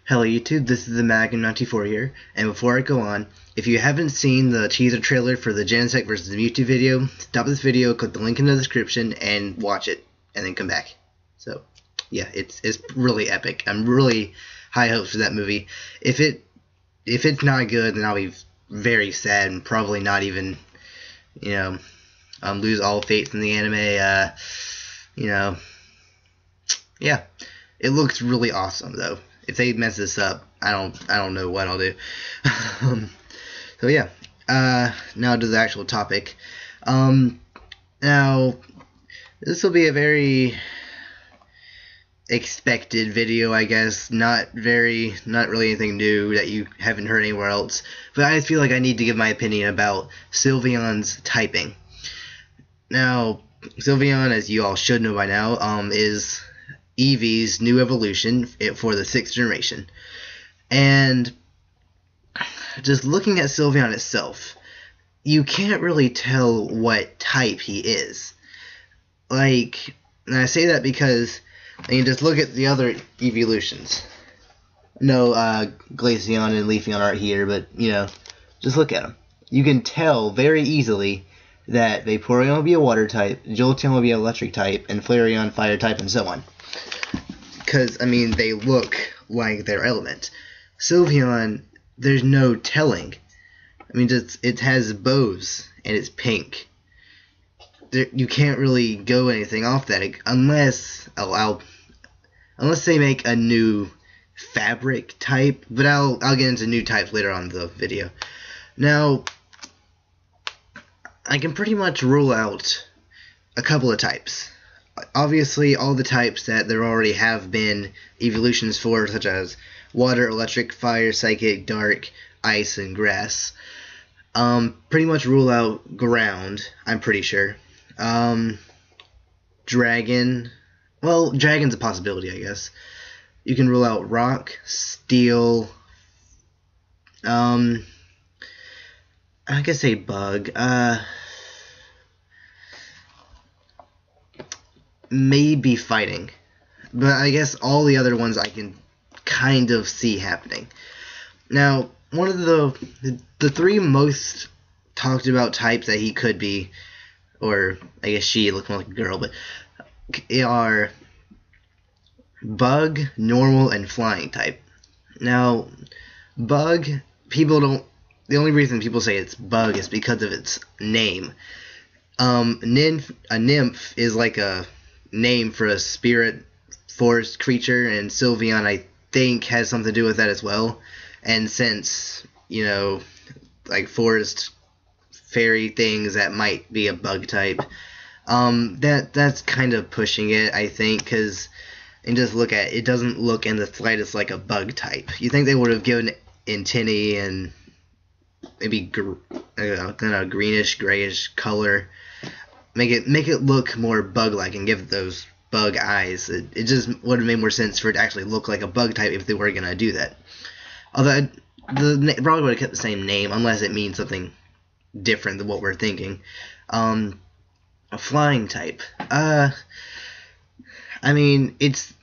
Hello YouTube, this is the Magnum94 here, and before I go on, if you haven't seen the teaser trailer for the Genesect vs. Mewtwo video, stop this video, click the link in the description, and watch it, and then come back. So, yeah, it's really epic. I'm really high hopes for that movie. If it's not good, then I'll be very sad and probably not even, lose all faith in the anime. Yeah, it looks really awesome though. If they mess this up, I don't know what I'll do. So yeah, now to the actual topic. Now this will be a very expected video, I guess. Not really anything new that you haven't heard anywhere else. But I just feel like I need to give my opinion about Sylveon's typing. Now, Sylveon, as you all should know by now, is Eevee's new evolution for the 6th generation. And just looking at Sylveon itself, you can't really tell what type he is. And I say that because you just look at the other evolutions. No, Glaceon and Leafeon aren't here, but, just look at them. You can tell very easily that Vaporeon will be a water type, Jolteon will be an electric type, and Flareon fire type, and so on. Because, they look like their element. Sylveon, there's no telling. It has bows, and it's pink. You can't really go anything off that, unless they make a new fabric type, but I'll get into new types later on in the video. Now, I can pretty much rule out a couple of types. Obviously, all the types that there already have been evolutions for, such as water, electric, fire, psychic, dark, ice, and grass. Pretty much rule out ground, I'm pretty sure. Dragon. Well, dragon's a possibility, I guess. You can rule out rock, steel. I could say bug. Maybe fighting, but I guess all the other ones I can kind of see happening. Now, one of the 3 most talked about types that he could be, or I guess she, looks more like a girl, but are bug, normal, and flying type. Now, bug, the only reason people say it's bug is because of its name. A nymph is like a name for a spirit forest creature, and Sylveon, I think, has something to do with that as well. And since, like forest fairy things, that might be a bug type. That's kind of pushing it, I think, and just look at it, it doesn't look in the slightest like a bug type. You think they would have given Antini and maybe kind of greenish, grayish color, make it look more bug-like and give it those bug eyes. It just would have made more sense for it to actually look like a bug type if they were gonna do that. Although probably would have kept the same name unless it means something different than what we're thinking. A flying type. It's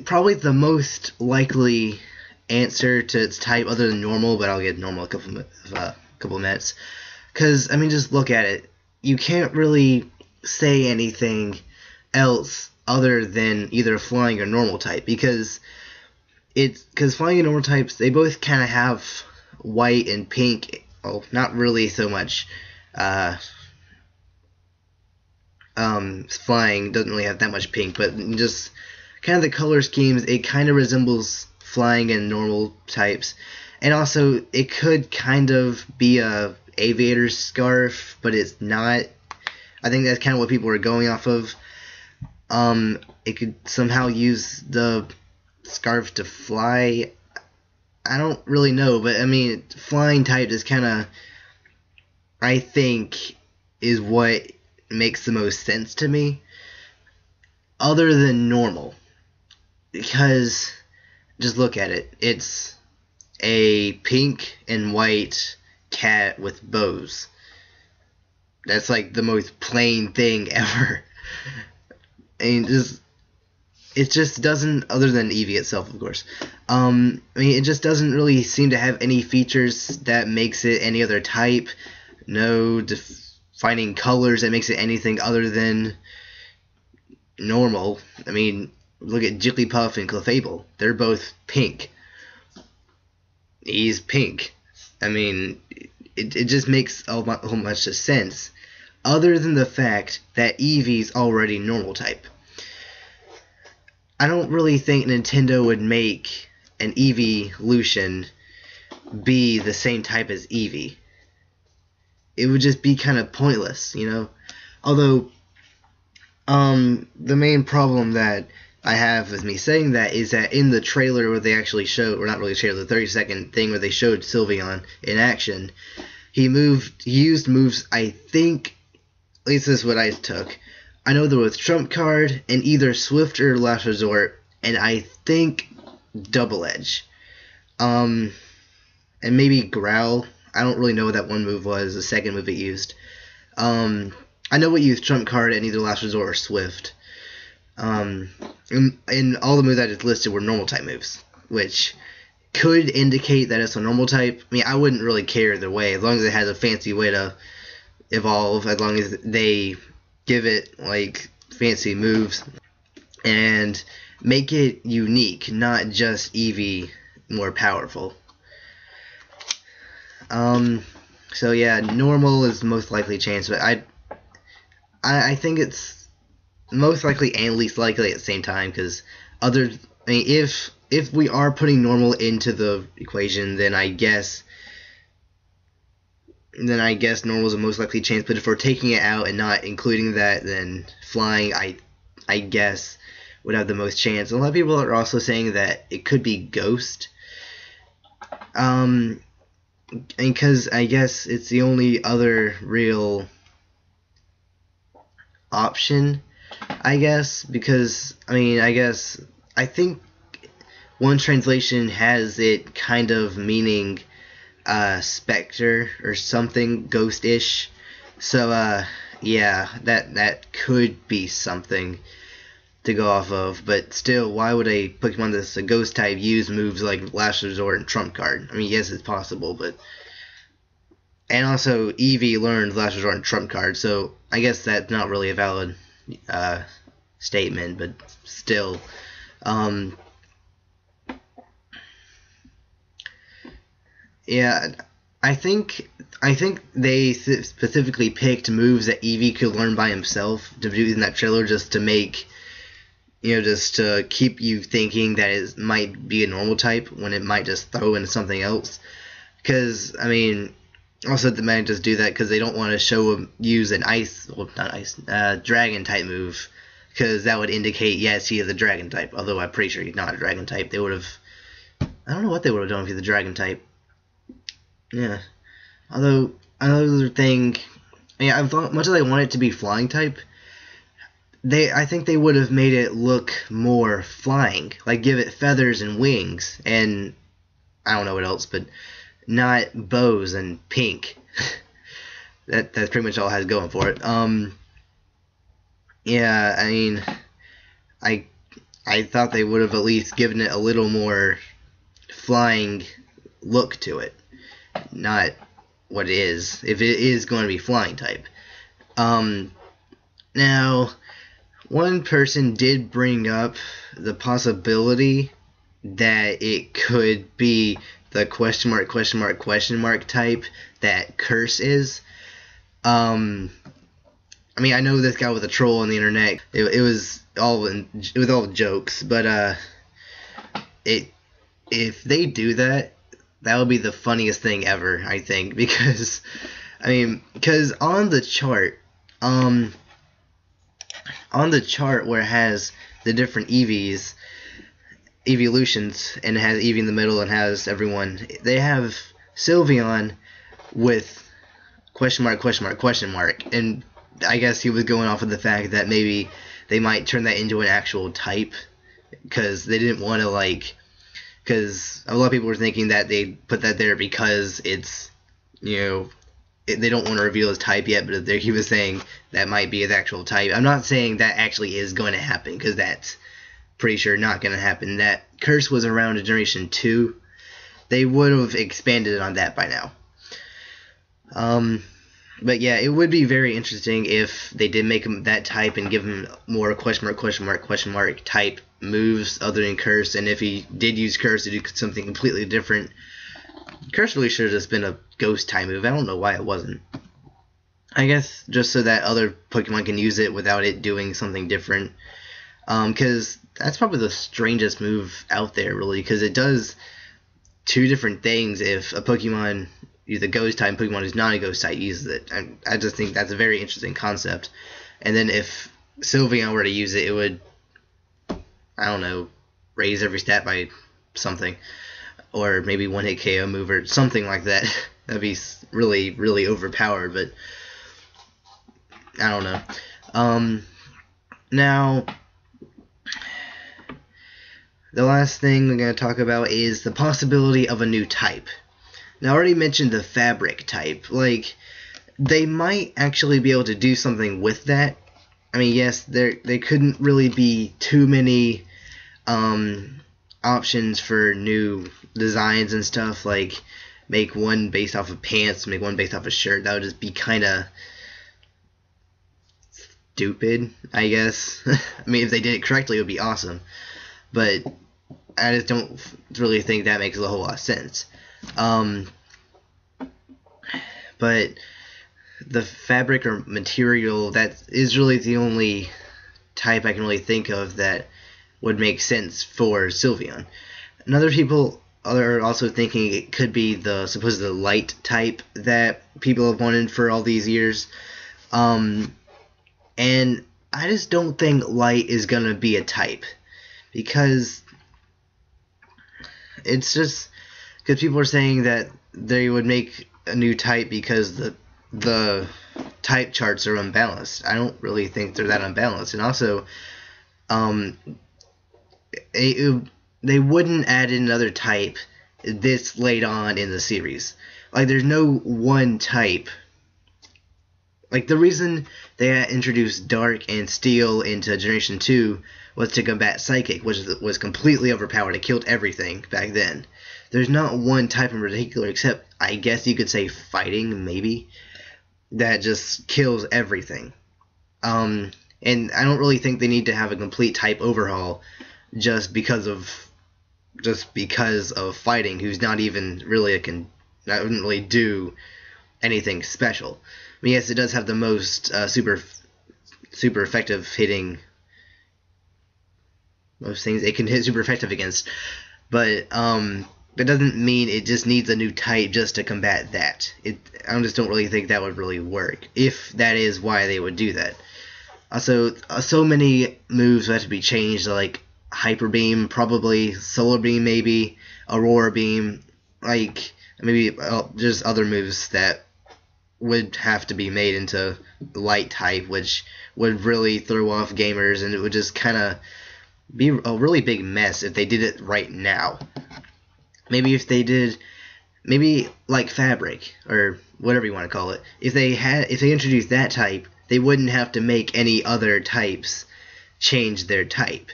probably the most likely answer to its type other than normal, but I'll get normal a couple of minutes. Because, just look at it. You can't really say anything else other than either flying or normal type, because flying and normal types, they both kind of have white and pink. Well, not really so much. Flying doesn't really have that much pink, but just kind of the color schemes, it kind of resembles flying and normal types. And also, it could kind of be a aviator scarf, but it's not. I think that's kind of what people are going off of. It could somehow use the scarf to fly. I don't really know, but flying type is kind of, I think, is what makes the most sense to me, other than normal, because just look at it. It's a pink and white cat with bows. That's like the most plain thing ever. And it just doesn't, other than Eevee itself, of course. I mean, it just doesn't really seem to have any features that makes it any other type. No defining colors that makes it anything other than normal. I mean, look at Jigglypuff and Clefable. They're both pink. He's pink. I mean, it just makes a whole bunch of sense, other than the fact that Eevee's already normal type. I don't really think Nintendo would make an Eeveelution be the same type as Eevee. It would just be kind of pointless, you know? Although, the main problem that I have with me saying that is that in the trailer where they actually showed, or not really trailer, the 30-second thing where they showed Sylveon in action, he used moves, I think, at least this is what I took. I know there was Trump Card and either Swift or Last Resort, and I think Double Edge. And maybe Growl. I don't really know what that one move was, the second move it used. I know it used Trump Card and either Last Resort or Swift. And all the moves I just listed were normal type moves, which could indicate that it's a normal type. I mean, I wouldn't really care either way, as long as it has a fancy way to evolve, as long as they give it like fancy moves and make it unique, not just Eevee more powerful. So yeah, normal is the most likely chance, but I think it's most likely and least likely at the same time, because if we are putting normal into the equation, then I guess normal is the most likely chance. But if we're taking it out and not including that, then flying, I guess, would have the most chance. A lot of people are also saying that it could be Ghost, and because I guess it's the only other real option, I guess, because I think one translation has it kind of meaning specter or something ghost-ish. So yeah, that could be something to go off of. But still, why would a Pokemon that's a ghost type use moves like Last Resort and Trump Card? I mean, yes, it's possible, but and also Eevee learned Last Resort and Trump Card, so I guess that's not really a valid statement, but still. Yeah, I think they specifically picked moves that Eevee could learn by himself to do in that trailer, just to make, just to keep you thinking that it might be a normal type when it might just throw into something else. Because, I mean, also they might just do that because they don't want to show him use an dragon type move, because that would indicate, yes, he is a dragon type, although I'm pretty sure he's not a dragon type. They would have, I don't know what they would have done if he's a dragon type. Yeah. Although, another thing, as much as I want it to be flying type, I think they would have made it look more flying. Like, give it feathers and wings, and I don't know what else, but not bows and pink. That's pretty much all it has going for it. Yeah, I mean, I thought they would have at least given it a little more flying look to it. Not what it is, if it is going to be flying type. Now, one person did bring up the possibility that it could be the question mark type that Curse is. I mean, I know this guy was a troll on the internet. It was all jokes, but if they do that, that would be the funniest thing ever, I think, because on the chart, where it has the different evolutions, and it has Eevee in the middle and has everyone, they have Sylveon with question mark, and I guess he was going off of the fact that maybe they might turn that into an actual type, because they didn't want to, because a lot of people were thinking that they put that there because it's, they don't want to reveal his type yet, but he was saying that might be his actual type. I'm not saying that actually is going to happen, because that's pretty sure not going to happen. That curse was around in Generation 2. They would have expanded on that by now. But yeah, it would be very interesting if they did make him that type and give him more question mark type moves other than Curse, and if he did use Curse to do something completely different. Curse really should have just been a Ghost type move. I don't know why it wasn't. I guess just so that other Pokemon can use it without it doing something different. Because that's probably the strangest move out there, really, because it does two different things if a Pokemon, either Ghost type Pokemon who's not a Ghost type, uses it. I just think that's a very interesting concept. And then if Sylveon were to use it, it would, I don't know, raise every stat by something. Or maybe one-hit KO move or something like that. That'd be really, really overpowered, but I don't know. Now, the last thing we're going to talk about is the possibility of a new type. Now, I already mentioned the Fabric type. Like, they might actually be able to do something with that. I mean, yes, there couldn't really be too many options for new designs and stuff, like make one based off of pants, make one based off of shirt. That would just be kind of stupid, I guess. I mean, if they did it correctly, it would be awesome. But I just don't really think that makes a whole lot of sense. But the fabric or material, that is really the only type I can really think of that would make sense for Sylveon. And other people are also thinking it could be the supposed light type that people have wanted for all these years. And I just don't think light is going to be a type. Because it's just because people are saying that they would make a new type because the type charts are unbalanced. I don't really think they're that unbalanced. And also, they wouldn't add in another type this late on in the series. Like, there's no one type. Like, the reason they introduced Dark and Steel into Generation 2 was to combat Psychic, which was completely overpowered. It killed everything back then. There's not one type in particular, except, I guess you could say Fighting, maybe, that just kills everything. And I don't really think they need to have a complete type overhaul just because of Fighting, who's not even really that wouldn't really do anything special. I mean, yes, it does have the most super effective hitting. Most things it can hit super effective against, but that doesn't mean it just needs a new type just to combat that. I just don't really think that would really work, if that is why they would do that. Also, so many moves have to be changed, like Hyper Beam, probably Solar Beam, maybe Aurora Beam, like maybe just other moves that would have to be made into Light type, which would really throw off gamers, and it would just kind of be a really big mess if they did it right now. Maybe if they did, maybe like Fabric or whatever you want to call it. If they introduced that type, they wouldn't have to make any other types change their type.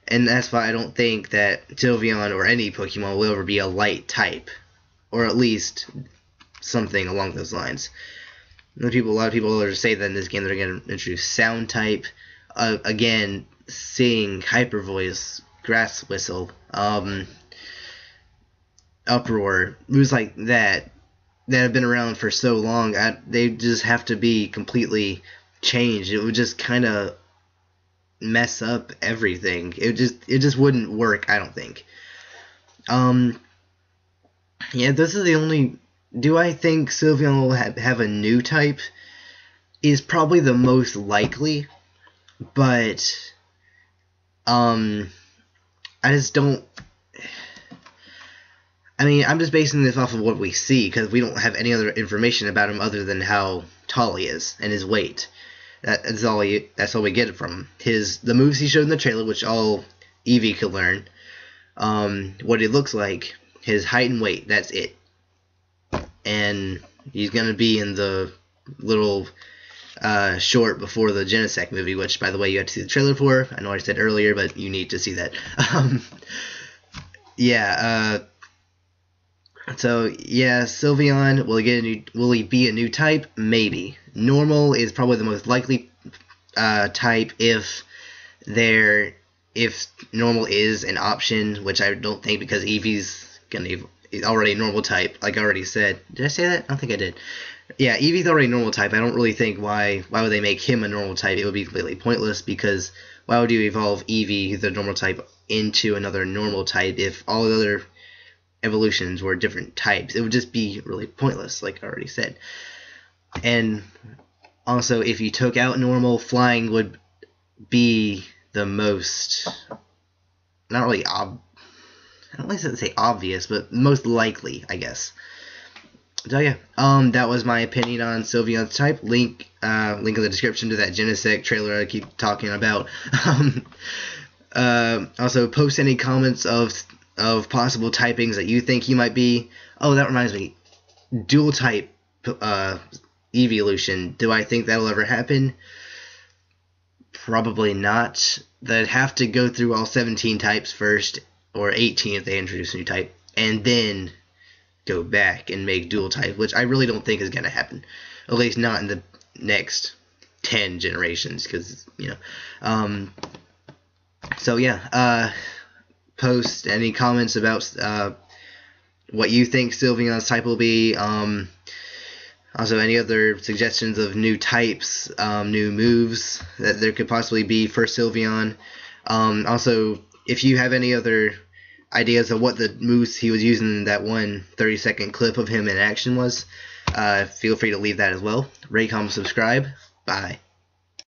And that's why I don't think that Sylveon or any Pokemon will ever be a light type, or at least something along those lines. A lot of people are say that in this game they're going to introduce Sound type. Again, seeing Hyper Voice, Grass Whistle, Uproar, moves like that have been around for so long, they just have to be completely changed. It would just kind of mess up everything. It just wouldn't work, I don't think. Yeah, this is the only. Do I think Sylveon will have a new type? Is probably the most likely, but I just don't. I mean, I'm just basing this off of what we see, because we don't have any other information about him other than how tall he is and his weight. That's all we get from him. The moves he showed in the trailer, which all Eevee could learn. What he looks like, his height and weight. That's it. And he's gonna be in the little short before the Genesect movie, which, by the way, you have to see the trailer for. I know I said earlier, but you need to see that. Yeah. So yeah, Sylveon will he be a new type? Maybe. Normal is probably the most likely type if normal is an option, which I don't think, because Eevee's already a normal type, like I already said. Did I say that? I don't think I did. Yeah, Eevee's already a normal type. I don't really think why would they make him a normal type. It would be completely pointless, because why would you evolve Eevee, the normal type, into another normal type if all the other evolutions were different types? It would just be really pointless, like I already said. And also, if you took out normal, flying would be the most, not really I don't like to say obvious, but most likely, I guess. So yeah, that was my opinion on Sylveon's type. Link in the description to that Genesect trailer I keep talking about. Also, post any comments of possible typings that you think he might be. Oh, that reminds me, dual type evolution. Do I think that'll ever happen? Probably not. They'd have to go through all 17 types first, or 18 if they introduce a new type, and then go back and make dual type, which I really don't think is going to happen. At least not in the next 10 generations, because, so yeah, post any comments about what you think Sylveon's type will be. Also, any other suggestions of new types, new moves that there could possibly be for Sylveon. Also, if you have any other ideas of what the moves he was using in that one 30-second clip of him in action was, feel free to leave that as well. Rate, comment, subscribe. Bye.